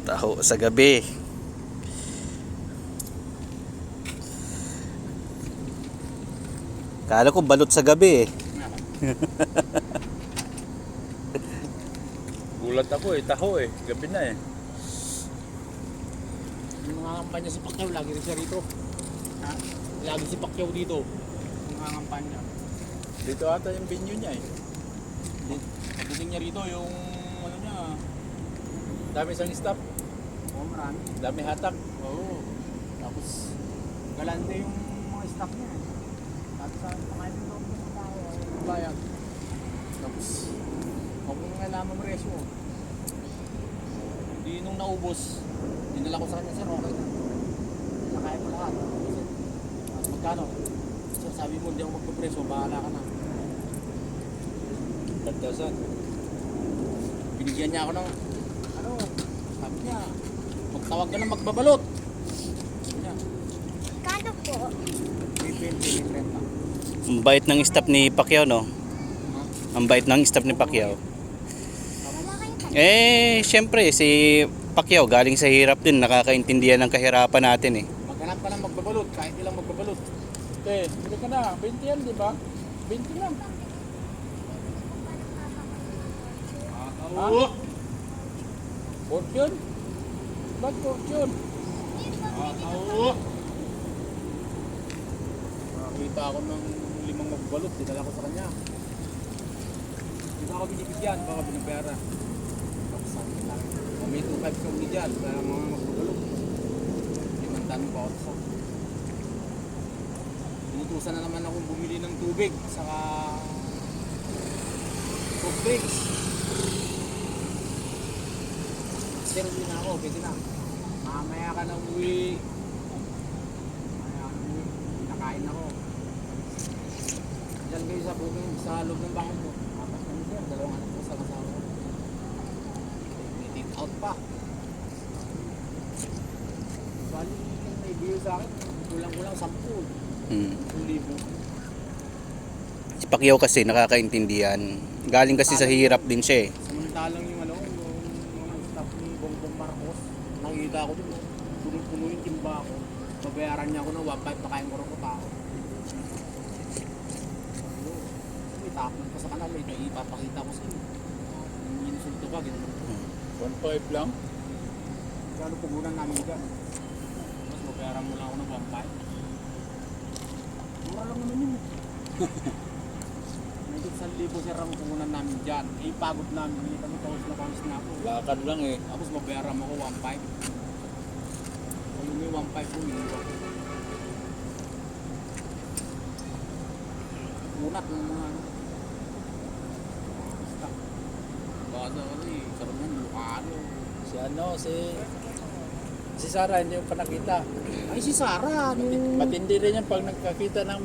Taho sa gabi. Kala ko balot sa gabi eh. Gulat ako eh, taho eh, gabi na eh. Yung mga kampanya si Pacquiao, lagi rin siya rito. Ha? Lagi si Pacquiao dito. Yung mga kampanya. Dito ata yung venue niya eh. Pagdating niya rito, yung ano niya, Dami isang staff, oh marami. dami hatak. Oo. Tapos, galante yung mga staff niya. Tapos sa pakain ng loob ng tao, bayad. Tapos, huwag mong kailangan mo resyo. Hindi nung naubos, dinala ko sa kanya, sir, okay na. Nakain mo lahat. Tapos magkano? Sir, sabi mo, hindi ako magpapreso, bahala ka na. 10,000. Binigyan niya ako ng, ano, sabi niya, magtawag ka na magbabalot. Sabi niya, Kano po? may 20, may 30. Ang bait ng staff ni Pacquiao, no? Ang bait ng staff ni Pacquiao. Wala kayong Syempre si Pacquiao galing sa hirap din, nakakaintindihan ng kahirapan natin eh. Maghanap ka na magbabalot, kahit ilang magbabalot. Okay, bili ka na. 20 yan, di ba? 20 lang. Oo. Fortune? Ba't fortune? Oo. Nakakita ako ng 5 magbalot, dinala ko sa kanya. Hindi ba ako binibigyan, baka binipera. Tapos sabi ko lang, may 2.5 kang binigyan sa mga magbabalot. 5 pa ako sa. Inutusan na naman akong bumili ng tubig, saka soft drinks. Sir, uwi na ako, pwede na. Mamaya ka na uwi. Mamaya ka na uwi. Nakain ako. Diyan kayo sa booking, sa loob ng bangko mo. Apat kami sir, 2 anak ko sa kasama ko. May take out pa. Bali, may bill sa akin. Kulang-kulang 10. Hmm. 1,000. Si Pacquiao kasi nakakaintindihan. Galing kasi sa hirap din siya eh. Samantalang yung ano, yung mga staff ni Bongbong Marcos, nakikita ko dun, punong-puno yung timba ko. Babayaran niya ako ng 1.5 pakain ko rin ko tao. May tapon pa sa kanal, may ipapakita ko sa iyo. Yung inusulto ka, gano'n. 1.5 lang. Kano pugunan namin dyan? Mas babayaran mo lang ako ng 1.5. Mura lang naman yun. May 1,000 sir ang pugunan namin dyan. Eh, pagod namin. Hindi kami paus na ako. Lakad lang eh. Tapos mabayaran mo ko 1.5. O yung may 1.5 ko, iniwan ko. Unat ng mga ano. Basta. Basta kasi, sarap yan, Lucano. Si ano, si Sarah, hindi yung pa nakita. Ay, si Sarah, yung... Matindi rin yan pag nagkakita ng